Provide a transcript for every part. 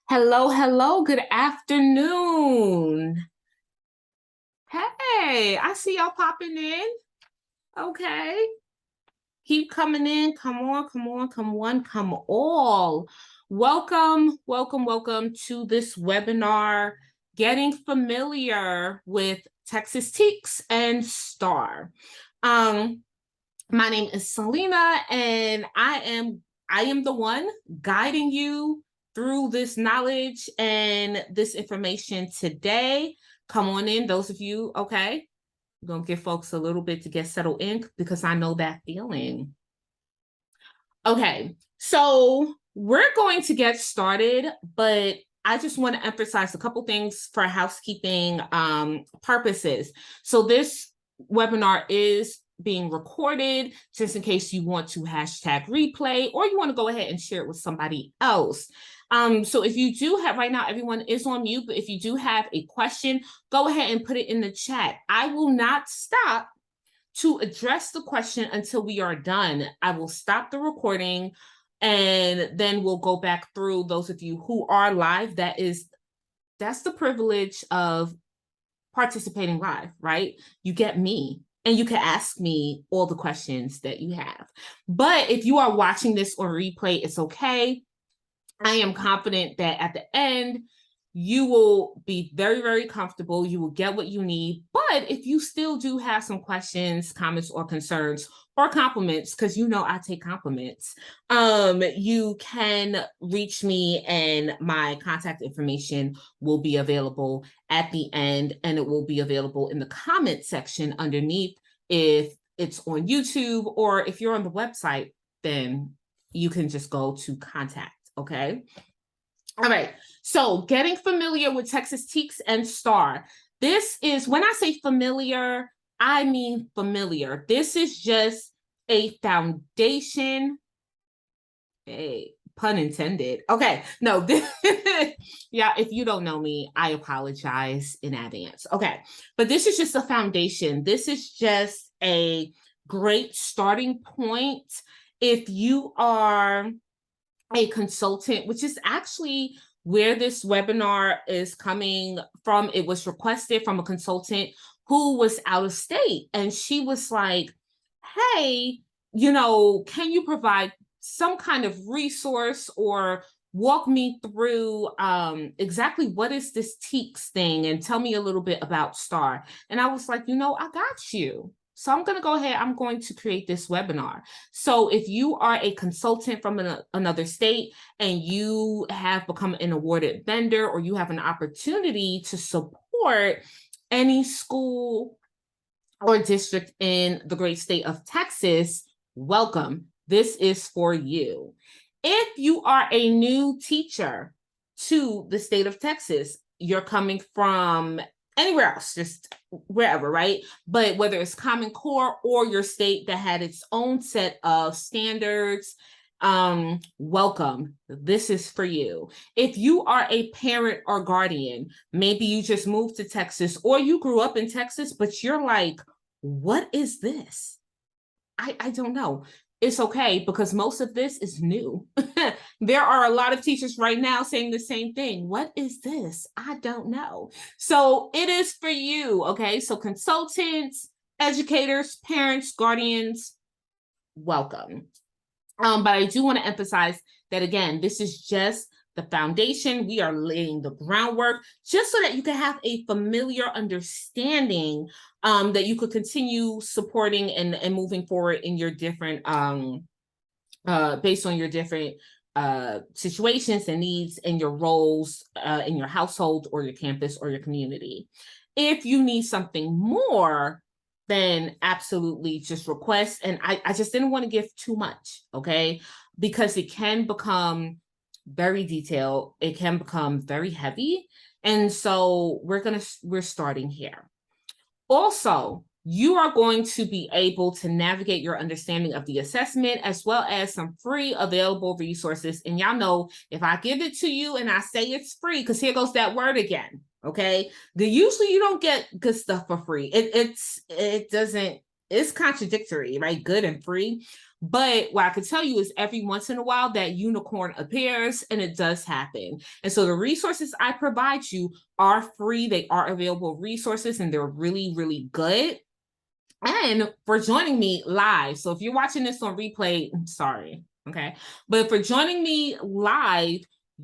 Hello, hello, good afternoon. Hey, I see y'all popping in. Okay. Keep coming in. Come on, come on, come on, come all. Welcome to this webinar, Getting Familiar with Texas TEKS and STAAR. My name is Selena, and I am the one guiding you through this knowledge and this information today. Come on in, those of you, okay? I'm gonna give folks a little bit to get settled in because I know that feeling. Okay, so we're going to get started, but I just want to emphasize a couple things for housekeeping purposes. So this webinar is being recorded just in case you want to hashtag replay or you want to go ahead and share it with somebody else. So if you do have, right now everyone is on mute, but if you do have a question, go ahead and put it in the chat. I will not stop to address the question until we are done. I will stop the recording and then we'll go back through those of you who are live. That's the privilege of participating live, right? You get me and you can ask me all the questions that you have. But if you are watching this on replay, it's okay. I am confident that at the end, you will be very, very comfortable. You will get what you need. But if you still do have some questions, comments, or concerns, or compliments, because you know I take compliments, you can reach me and my contact information will be available at the end, and it will be available in the comment section underneath if it's on YouTube, or if you're on the website, then you can just go to contact, okay? All right, so getting familiar with Texas TEKS and STAAR. This is, when I say familiar, I mean familiar. This is just a foundation, hey, pun intended. Okay, no, yeah, if you don't know me, I apologize in advance. Okay, but this is just a foundation. This is just a great starting point if you are a consultant, which is actually where this webinar is coming from. It was requested from a consultant who was out of state, and she was like, hey, can you provide some kind of resource or walk me through exactly what is this TEKS thing and tell me a little bit about STAAR. And I was like, I got you. So I'm going to go ahead, I'm going to create this webinar. So if you are a consultant from another state and you have become an awarded vendor, or you have an opportunity to support any school or district in the great state of Texas, welcome. This is for you. If you are a new teacher to the state of Texas, you're coming from anywhere else, just wherever, right? But whether it's Common Core or your state that had its own set of standards, welcome. This is for you. If you are a parent or guardian, maybe you just moved to Texas or you grew up in Texas, but you're like, what is this? I don't know. It's okay, because most of this is new. There are a lot of teachers right now saying the same thing. What is this? I don't know. So it is for you, okay? So consultants, educators, parents, guardians, welcome. But I do want to emphasize that, again, this is just the foundation. We are laying the groundwork just so that you can have a familiar understanding that you could continue supporting and moving forward in your different, based on your different situations and needs and your roles in your household or your campus or your community. If you need something more, then absolutely just request. And I just didn't want to give too much, okay? Because it can become very detailed. It can become very heavy. And so we're starting here. Also, you are going to be able to navigate your understanding of the assessment, as well as some free available resources. And y'all know, if I give it to you and I say it's free, because here goes that word again, okay? Usually you don't get good stuff for free. It doesn't it's contradictory, right? Good and free. But what I could tell you is every once in a while that unicorn appears, and it does happen. And so the resources I provide you are free. They are available resources, and they're really, really good. And for joining me live. So if you're watching this on replay, I'm sorry. Okay. But for joining me live,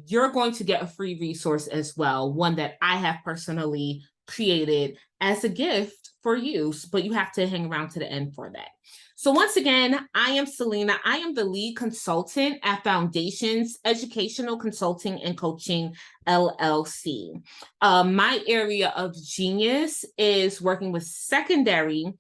you're going to get a free resource as well, one that I have personally created as a gift for you, but you have to hang around to the end for that. So once again, I am Selena. I am the lead consultant at Foundations Educational Consulting and Coaching LLC. My area of genius is working with secondary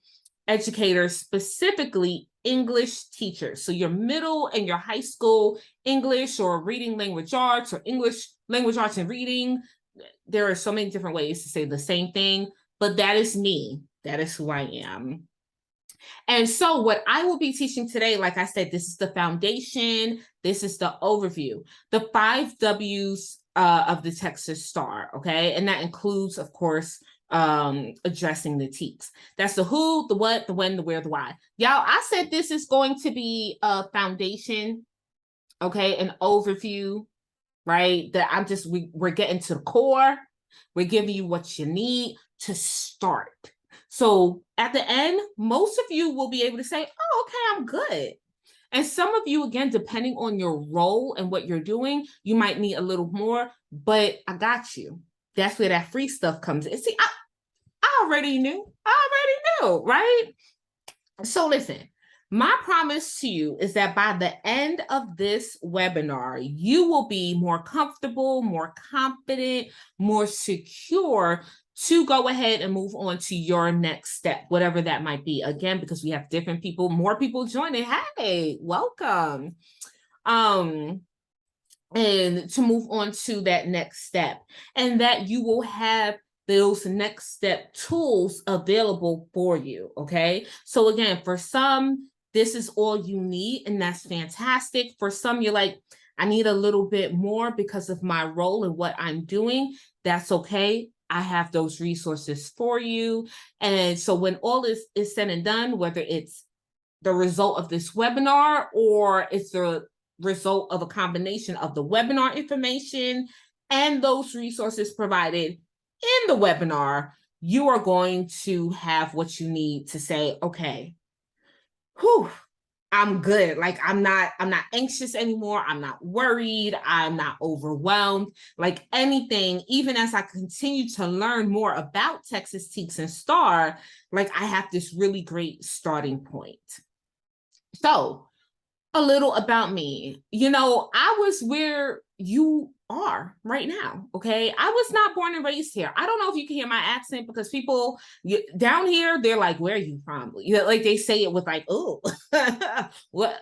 educators, specifically English teachers. So your middle and your high school English or reading language arts or English language arts and reading. There are so many different ways to say the same thing, but that is me. That is who I am. And so what I will be teaching today, like I said, this is the foundation. This is the overview, the 5 W's of the Texas STAAR, okay? And that includes, of course, addressing the TEKS. That's the who, the what, the when, the where, the why. Y'all, I said this is going to be a foundation, okay? An overview, right? That we're getting to the core. We're giving you what you need to start. So at the end, most of you will be able to say, oh, okay, I'm good. And some of you, again, depending on your role and what you're doing, you might need a little more, but I got you. That's where that free stuff comes in. See, I already knew, right? So listen, my promise to you is that by the end of this webinar, you will be more comfortable, more confident, more secure to go ahead and move on to your next step, whatever that might be. Again, because we have different people, more people joining. Hey, welcome. And to move on to that next step, and that you will have those next step tools available for you, okay? So again, for some, this is all you need, and that's fantastic. For some, you're like, I need a little bit more because of my role and what I'm doing. That's okay. I have those resources for you. And so when all is said and done, whether it's the result of this webinar or it's the result of a combination of the webinar information and those resources provided in the webinar, you are going to have what you need to say, okay, whew, I'm good. Like I'm not anxious anymore. I'm not worried. I'm not overwhelmed. Like anything, even as I continue to learn more about Texas TEKS and STAAR, like I have this really great starting point. So a little about me. You know, I was where you are right now, okay? I was not born and raised here. I don't know if you can hear my accent because people down here, they're like, where are you from? You know, like they say it with like, oh,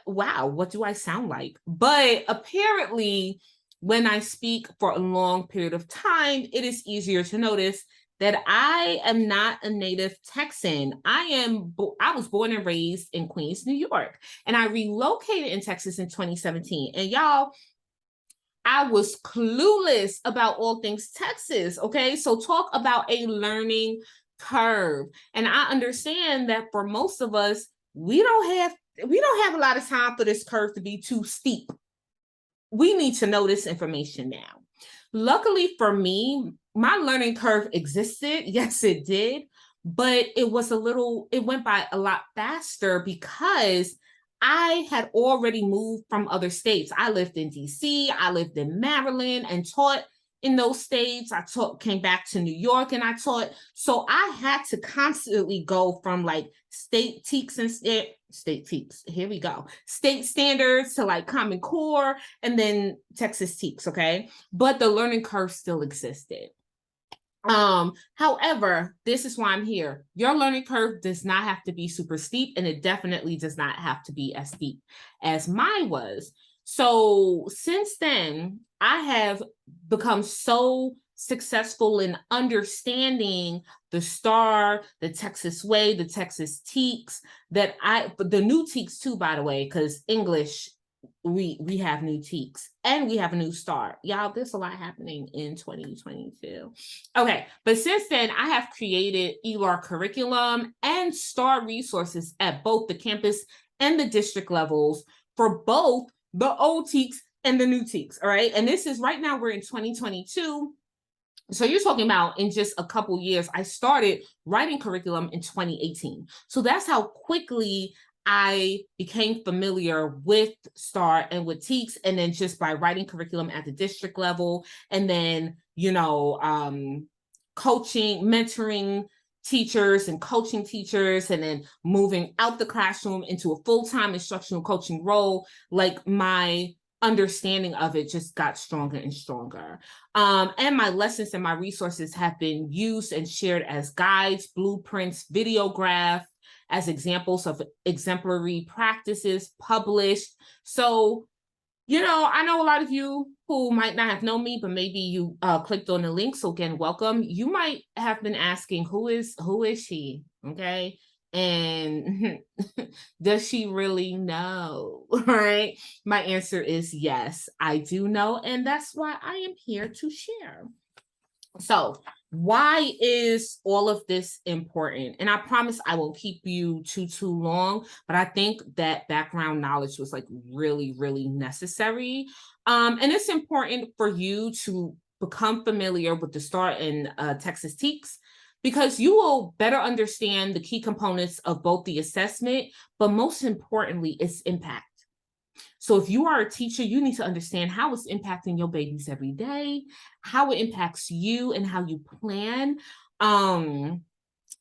wow, what do I sound like? But apparently, when I speak for a long period of time, it is easier to notice that I am not a native Texan. I was born and raised in Queens, New York, and I relocated in Texas in 2017. And y'all, I was clueless about all things Texas, okay? So talk about a learning curve. And I understand that for most of us, we don't have a lot of time for this curve to be too steep. We need to know this information now. Luckily for me, my learning curve existed. Yes, it did. But it went by a lot faster because I had already moved from other states. I lived in DC, I lived in Maryland and taught in those states. Came back to New York and I taught. So I had to constantly go from like state TEKS and state TEKS. Here we go. State standards to like Common Core and then Texas TEKS, okay? But the learning curve still existed. However, this is why I'm here. Your learning curve does not have to be super steep, and it definitely does not have to be as steep as mine was. So since then, I have become so successful in understanding the STAAR, the Texas way, the Texas TEKS, the new TEKS too, by the way, because English we have new TEKS and we have a new STAAR. Y'all, there's a lot happening in 2022. Okay, but since then, I have created ELAR curriculum and STAAR resources at both the campus and the district levels for both the old TEKS and the new TEKS, all right? And this is right now, we're in 2022. So you're talking about in just a couple years. I started writing curriculum in 2018. So that's how quickly I became familiar with STAAR and with TEKS, and then just by writing curriculum at the district level, and then, coaching, mentoring teachers and coaching teachers, and then moving out the classroom into a full-time instructional coaching role, like my understanding of it just got stronger and stronger. And my lessons and my resources have been used and shared as guides, blueprints, videograph, as examples of exemplary practices published. So, I know a lot of you who might not have known me, but maybe you clicked on the link. So again, welcome. You might have been asking, who is she? Okay. And does she really know? Right? My answer is yes, I do know. And that's why I am here to share. So why is all of this important? And I promise I won't keep you too long, but I think that background knowledge was like really, really necessary. And it's important for you to become familiar with the STAAR and Texas TEKS, because you will better understand the key components of both the assessment, but most importantly, its impact. So if you are a teacher, you need to understand how it's impacting your babies every day, how it impacts you and how you plan.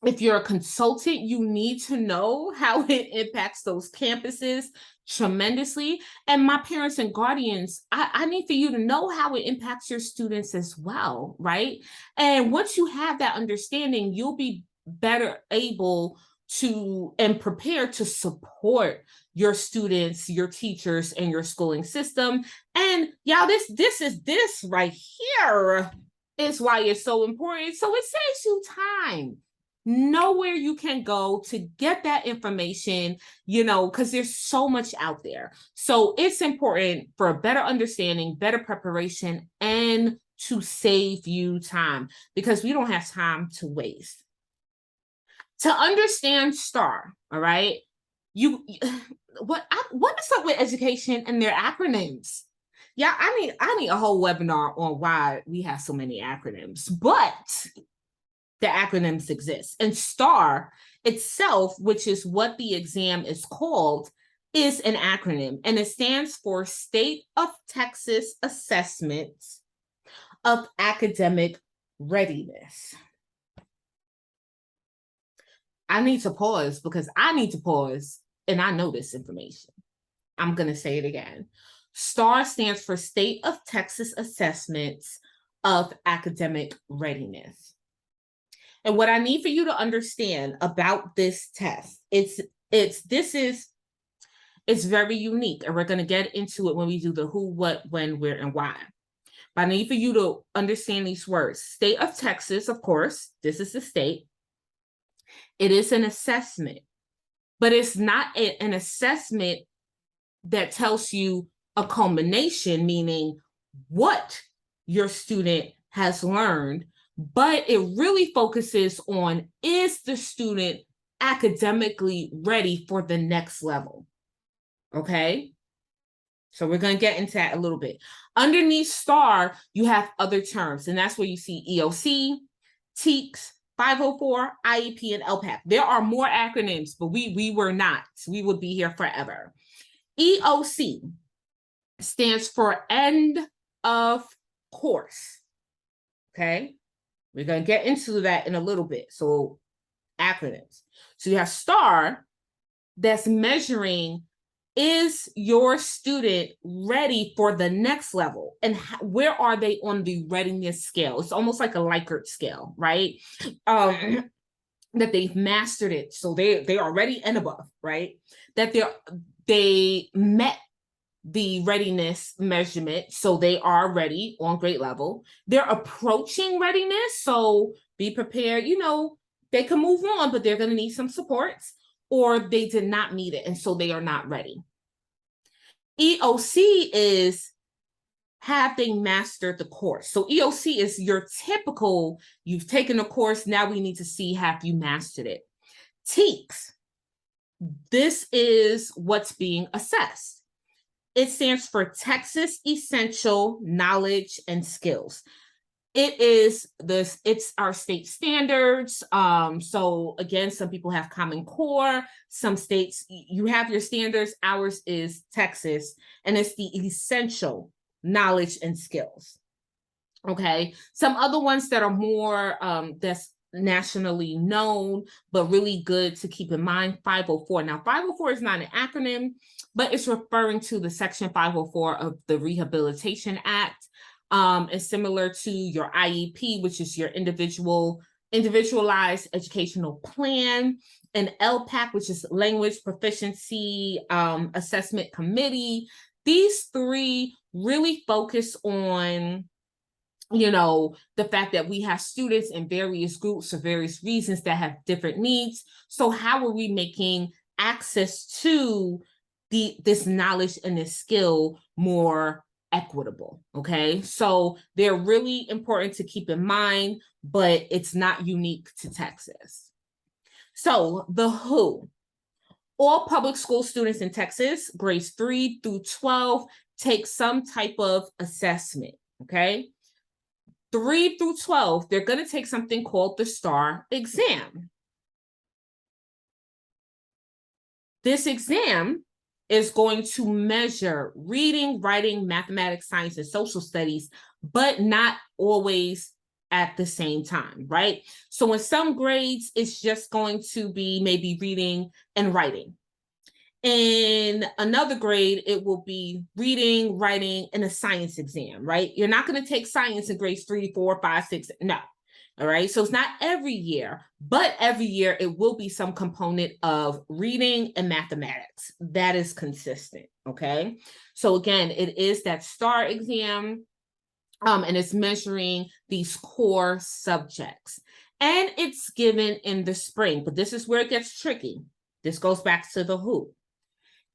If you're a consultant, you need to know how it impacts those campuses tremendously. And my parents and guardians, I need for you to know how it impacts your students as well, right? And once you have that understanding, you'll be better able to and prepared to support your students, your teachers, and your schooling system. And y'all, this right here is why it's so important. So it saves you time. Know where you can go to get that information, because there's so much out there. So it's important for a better understanding, better preparation, and to save you time, because we don't have time to waste. To understand STAAR, all right, what is up with education and their acronyms? Yeah, I need a whole webinar on why we have so many acronyms, but the acronyms exist. And STAAR itself, which is what the exam is called, is an acronym, and it stands for State of Texas Assessment of Academic Readiness. I need to pause because I need to pause, and I know this information. I'm going to say it again. STAAR stands for State of Texas Assessments of Academic Readiness. And what I need for you to understand about this test, it's very unique, and we're going to get into it when we do the who, what, when, where, and why. But I need for you to understand these words. State of Texas, of course, this is the state. It is an assessment, but it's not an assessment that tells you a culmination, meaning what your student has learned, but it really focuses on, is the student academically ready for the next level? Okay, so we're going to get into that a little bit. Underneath STAAR, you have other terms, and that's where you see EOC, TEKS, 504, IEP, and LPAP. There are more acronyms, but we were not. We would be here forever. EOC stands for end of course. Okay, we're going to get into that in a little bit. So acronyms. So you have STAAR, that's measuring, is your student ready for the next level? And where are they on the readiness scale? It's almost like a Likert scale, right? That they've mastered it. So they are ready and above, right? That they met the readiness measurement, so they are ready on grade level. They're approaching readiness, so be prepared. They can move on, but they're going to need some supports, or they did not meet it, and so they are not ready. EOC is, have they mastered the course? So EOC is your typical, you've taken a course, now we need to see, have you mastered it? TEKS, this is what's being assessed. It stands for Texas Essential Knowledge and Skills. It is this, it's our state standards. So again, some people have Common Core, some states, you have your standards, ours is Texas, and it's the essential knowledge and skills. Okay, some other ones that are more that's nationally known, but really good to keep in mind, 504. Now, 504 is not an acronym, but it's referring to the Section 504 of the Rehabilitation Act. It's similar to your IEP, which is your individualized educational plan, and LPAC, which is Language Proficiency Assessment Committee. These three really focus on, you know, the fact that we have students in various groups for various reasons that have different needs. So how are we making access to this knowledge and this skill more equitable? Okay, so they're really important to keep in mind, but it's not unique to Texas. So the WHO, all public school students in Texas, grades 3 through 12, take some type of assessment. Okay, 3 through 12, they're going to take something called the STAAR exam. This exam is going to measure reading, writing, mathematics, science, and social studies, but not always at the same time, right? So in some grades, it's just going to be maybe reading and writing. In another grade, it will be reading, writing, and a science exam, right? You're not going to take science in grades 3, 4, 5, 6, no. All right, so it's not every year, but every year it will be some component of reading and mathematics. That is consistent, okay? So again, it is that STAAR exam, and it's measuring these core subjects. And it's given in the spring, but this is where it gets tricky. This goes back to the WHO.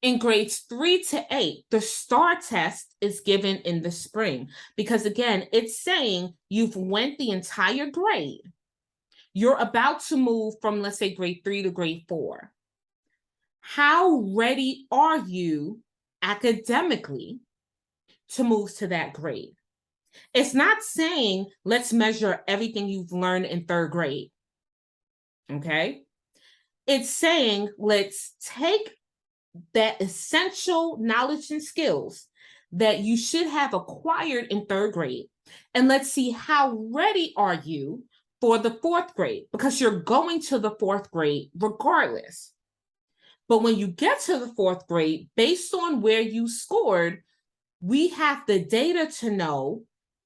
In grades 3 to 8, the STAAR test is given in the spring because, again, it's saying you've went the entire grade. You're about to move from, let's say, grade 3 to grade 4. How ready are you academically to move to that grade? It's not saying let's measure everything you've learned in 3rd grade. Okay? It's saying let's take that essential knowledge and skills that you should have acquired in 3rd grade, and let's see how ready are you for the 4th grade, because you're going to the 4th grade regardless. But when you get to the 4th grade, based on where you scored, we have the data to know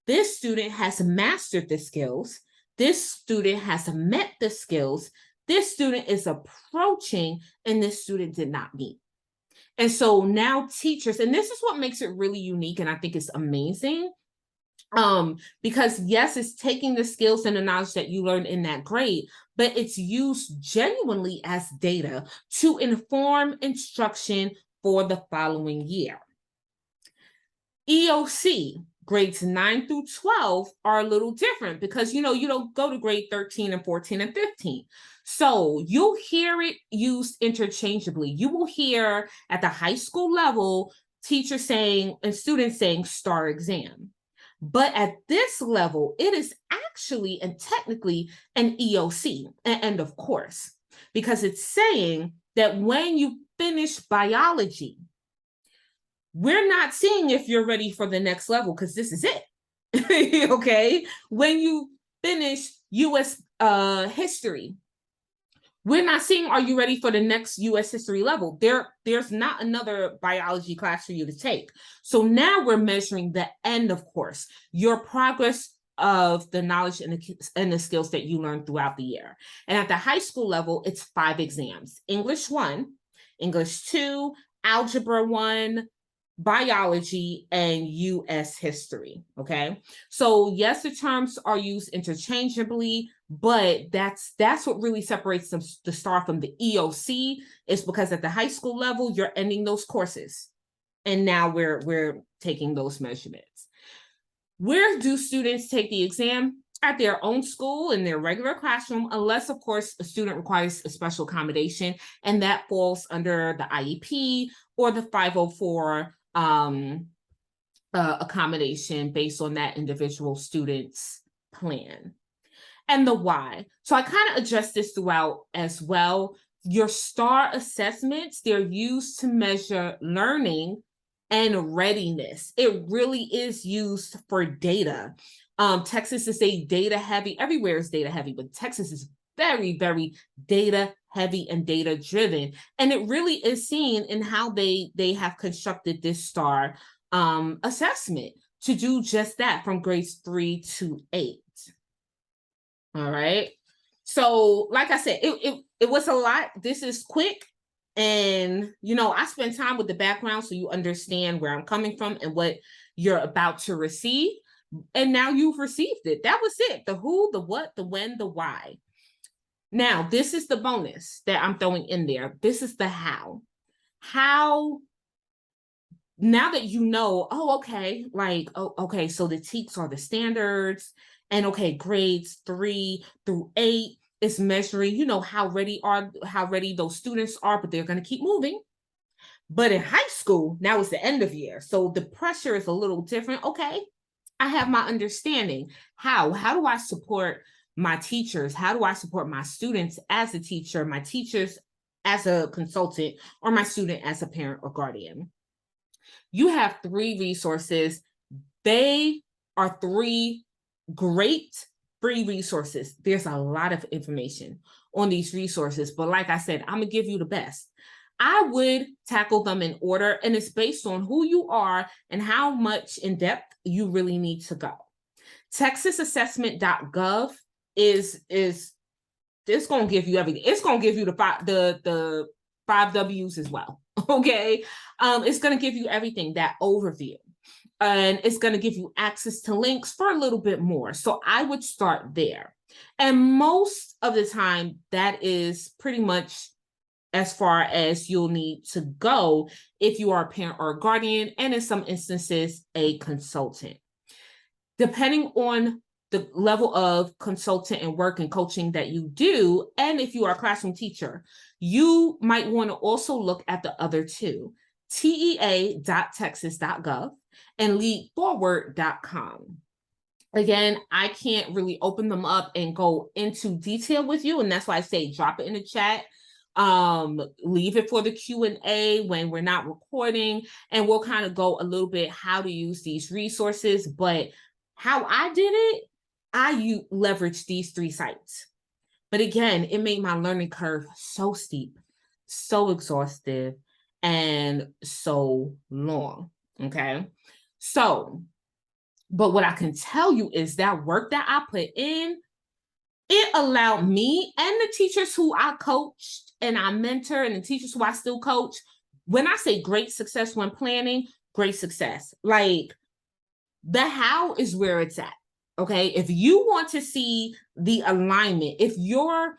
this student has mastered the skills, this student has met the skills, this student is approaching, and this student did not meet. And so now teachers, and this is what makes it really unique, and I think it's amazing, because yes, it's taking the skills and the knowledge that you learned in that grade, but it's used genuinely as data to inform instruction for the following year. EOC, grades 9 through 12 are a little different because, you know, you don't go to grade 13 and 14 and 15. So you'll hear it used interchangeably. You will hear at the high school level, teachers saying and students saying STAAR exam. But at this level, it is actually and technically an EOC, an end of course, because it's saying that when you finish biology, we're not seeing if you're ready for the next level because this is it. Okay, when you finish US history, we're not seeing are you ready for the next US history level. There's not another biology class for you to take. So now we're measuring the end of course, your progress of the knowledge and the skills that you learned throughout the year. And at the high school level, it's 5 exams: English 1, English 2, Algebra 1, biology, and US history. Okay, so yes, the terms are used interchangeably, but that's what really separates the STAAR from the EOC, is because at the high school level, you're ending those courses. And now we're taking those measurements. Where do students take the exam? At their own school in their regular classroom, unless, of course, a student requires a special accommodation, and that falls under the IEP or the 504 accommodation based on that individual student's plan. And the why. So I kind of addressed this throughout as well. Your STAAR assessments, they're used to measure learning and readiness. It really is used for data. Texas is a data heavy, everywhere is data heavy, but Texas is very, very data heavy and data driven. And it really is seen in how they have constructed this STAAR assessment to do just that from grades 3 to 8. All right. So like I said, it was a lot. This is quick. And, you know, I spend time with the background so you understand where I'm coming from and what you're about to receive. And now you've received it. That was it. The who, the what, the when, the why. Now, this is the bonus that I'm throwing in there. This is the how. How, now that you know, oh, okay, like, oh, okay, so the TEKS are the standards. And okay, grades 3 through 8 is measuring, you know, how ready those students are, but they're going to keep moving. But in high school, now it's the end of year. So the pressure is a little different. Okay, I have my understanding. How do I support my teachers? How do I support my students as a teacher, my teachers as a consultant, or my student as a parent or guardian? You have 3 resources. They are 3 great free resources. There's a lot of information on these resources, but like I said, I'm gonna give you the best. I would tackle them in order, and it's based on who you are and how much in depth you really need to go. TexasAssessment.gov is it's gonna give you everything. It's gonna give you the 5 W's as well. Okay, it's gonna give you everything, that overview. And it's going to give you access to links for a little bit more. So I would start there. And most of the time, that is pretty much as far as you'll need to go if you are a parent or a guardian, and in some instances, a consultant. Depending on the level of consultant and work and coaching that you do, and if you are a classroom teacher, you might want to also look at the other 2, tea.texas.gov and leadforward.com. Again, I can't really open them up and go into detail with you, and that's why I say drop it in the chat. Leave it for the Q&A when we're not recording, and we'll kind of go a little bit how to use these resources. But how I did it, I leveraged these 3 sites. But again, it made my learning curve so steep, so exhaustive, and so long. Okay. So, but what I can tell you is that work that I put in, it allowed me and the teachers who I coached and I mentor, and the teachers who I still coach, when I say great success when planning, great success. Like, the how is where it's at. Okay. If you want to see the alignment, if you're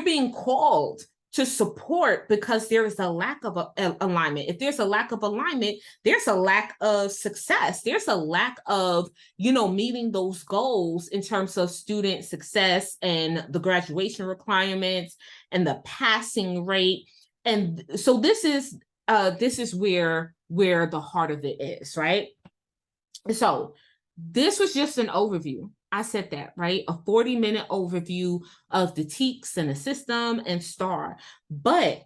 being called to support because there is a lack of alignment. If there's a lack of alignment, there's a lack of success. There's a lack of, you know, meeting those goals in terms of student success and the graduation requirements and the passing rate. And so this is where the heart of it is, right? So this was just an overview. I said that, right? A 40-minute overview of the TEKS and the system and STAAR. But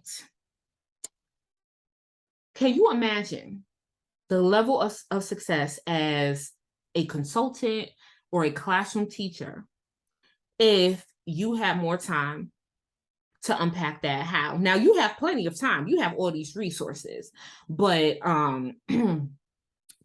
can you imagine the level of success as a consultant or a classroom teacher if you have more time to unpack that how? Now, you have plenty of time. You have all these resources. But can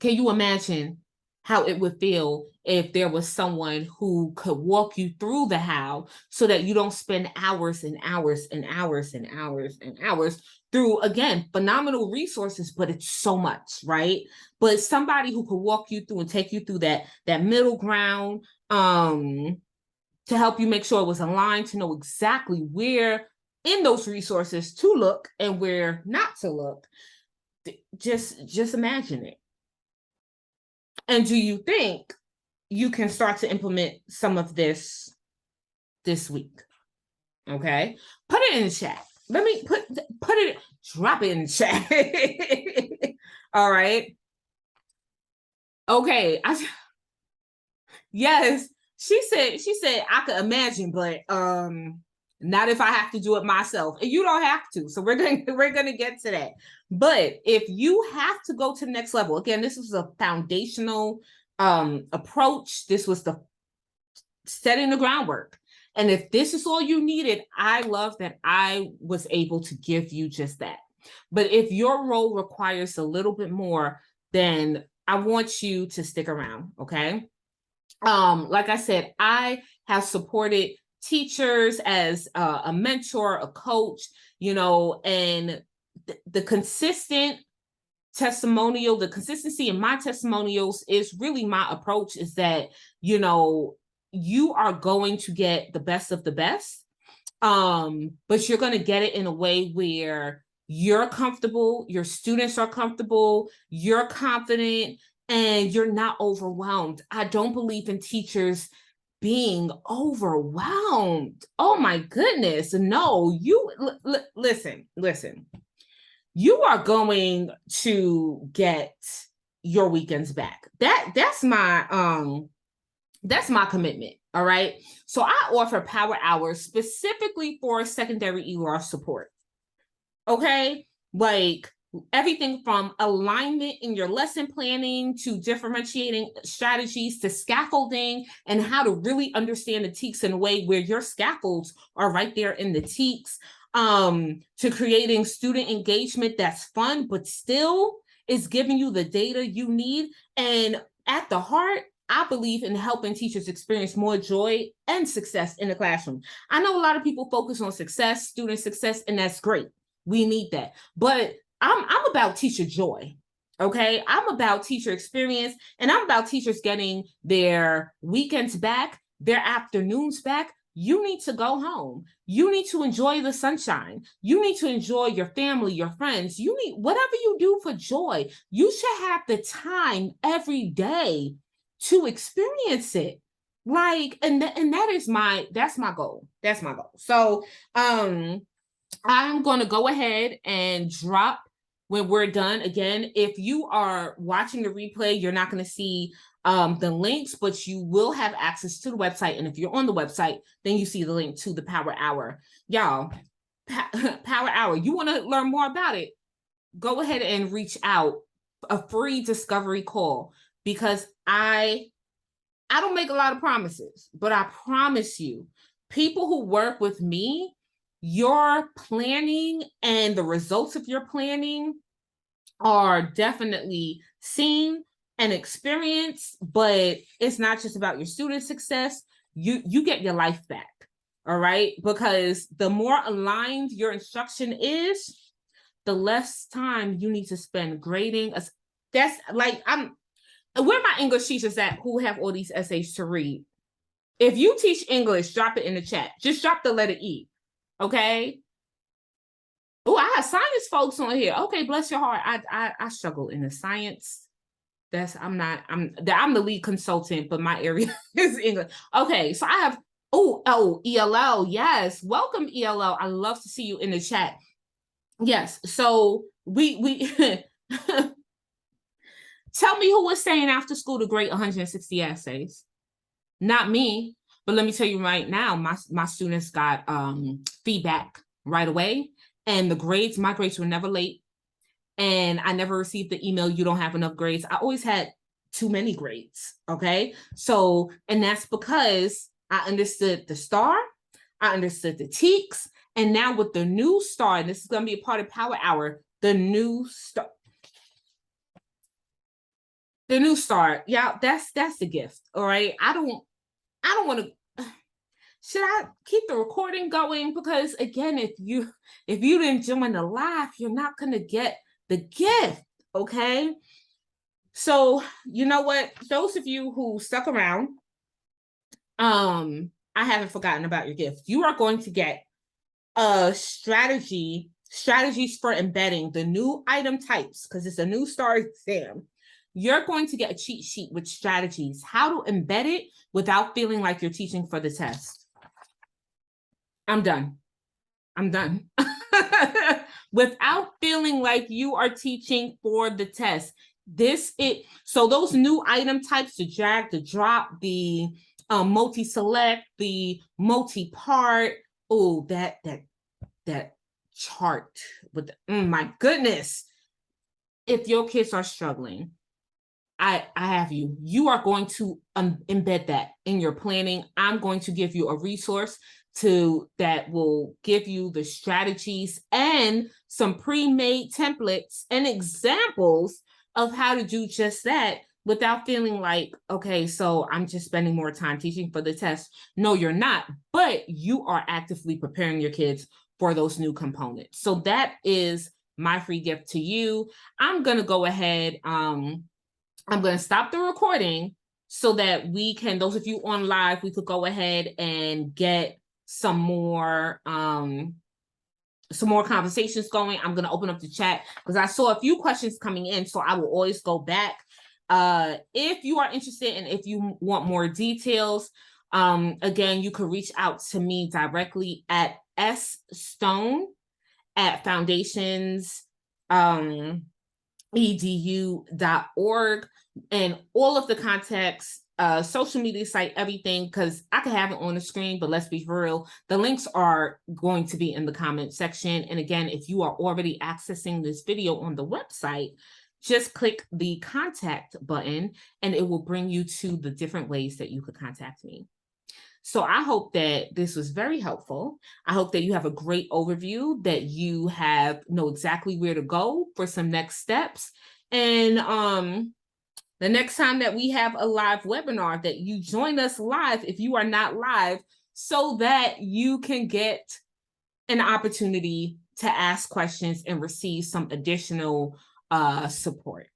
you imagine how it would feel if there was someone who could walk you through the how, so that you don't spend hours and hours and hours and hours and hours through, again, phenomenal resources, but it's so much, right? But somebody who could walk you through and take you through that middle ground, to help you make sure it was aligned, to know exactly where in those resources to look and where not to look. Just imagine it. And do you think you can start to implement some of this week? Okay, put it in the chat. Let me drop it in the chat. All right. Okay. Yes, she said I could imagine, but not if I have to do it myself. And you don't have to. So we're gonna get to that. But if you have to go to the next level, again, this is a foundational approach. This was the setting the groundwork. And if this is all you needed, I love that I was able to give you just that. But if your role requires a little bit more, then I want you to stick around, okay? Like I said, I have supported teachers as a mentor, a coach, you know, and the consistent testimonial, the consistency in my testimonials is really my approach, is that, you know, you are going to get the best of the best, but you're going to get it in a way where you're comfortable, your students are comfortable, you're confident, and you're not overwhelmed. I don't believe in teachers being overwhelmed. Oh my goodness. No, you listen. You are going to get your weekends back. That's my commitment. All right. So I offer power hours specifically for secondary ELAR support. Okay. Like everything from alignment in your lesson planning to differentiating strategies to scaffolding and how to really understand the TEKS in a way where your scaffolds are right there in the TEKS, to creating student engagement that's fun, but still is giving you the data you need. And at the heart, I believe in helping teachers experience more joy and success in the classroom. I know a lot of people focus on success, student success, and that's great. We need that. But I'm about teacher joy. Okay. I'm about teacher experience, and I'm about teachers getting their weekends back, their afternoons back. You need to go home. You need to enjoy the sunshine. You need to enjoy your family, your friends. You need whatever you do for joy. You should have the time every day to experience it. Like, and that's my goal. That's my goal. So I'm going to go ahead and drop when we're done. Again, if you are watching the replay, you're not going to see the links, but you will have access to the website. And if you're on the website, then you see the link to the Power Hour. Y'all, Power Hour, you want to learn more about it? Go ahead and reach out, a free discovery call, because I don't make a lot of promises, but I promise you, people who work with me, your planning and the results of your planning are definitely seen and experienced, but it's not just about your student success. You get your life back, all right? Because the more aligned your instruction is, the less time you need to spend grading. That's like, where my English teachers at who have all these essays to read? If you teach English, drop it in the chat. Just drop the letter E. Okay. Oh, I have science folks on here. Okay, bless your heart. I struggle in the science. I'm the lead consultant, but my area is English. Okay, so I have ELL. Yes, welcome ELL. I love to see you in the chat. Yes, so we tell me who was saying after school to grade 160 essays. Not me. But let me tell you right now, my students got feedback right away, and my grades were never late, and I never received the email, you don't have enough grades. I always had too many grades, okay? So, and that's because I understood the STAAR, I understood the TEKS, and now with the new STAAR, and this is going to be a part of Power Hour, the new STAAR, yeah, that's the gift, all right? I don't want to. Should I keep the recording going? Because again, if you didn't join the live, you're not going to get the gift, okay? So you know what? Those of you who stuck around, I haven't forgotten about your gift. You are going to get a strategy strategies for embedding the new item types, because it's a new STAAR exam. You're going to get a cheat sheet with strategies, how to embed it without feeling like you're teaching for the test. I'm done. Without feeling like you are teaching for the test. So those new item types, the drag, the drop, the multi-select, the multi-part, oh, that chart with my goodness. If your kids are struggling, I have you. You are going to embed that in your planning. I'm going to give you a resource that will give you the strategies and some pre-made templates and examples of how to do just that without feeling like, okay, so I'm just spending more time teaching for the test. No, you're not, but you are actively preparing your kids for those new components. So that is my free gift to you. I'm going to go ahead. I'm going to stop the recording so that we can, those of you on live, we could go ahead and get some more conversations going. I'm going to open up the chat because I saw a few questions coming in, so I will always go back. If you are interested and if you want more details, again, you could reach out to me directly at stone@foundations.edu.org, and all of the contacts, social media site, everything, because I can have it on the screen, but let's be real, the links are going to be in the comment section. And again, if you are already accessing this video on the website, just click the contact button and it will bring you to the different ways that you could contact me. So I hope that this was very helpful. I hope that you have a great overview, that you know exactly where to go for some next steps. And the next time that we have a live webinar, that you join us live if you are not live, so that you can get an opportunity to ask questions and receive some additional support.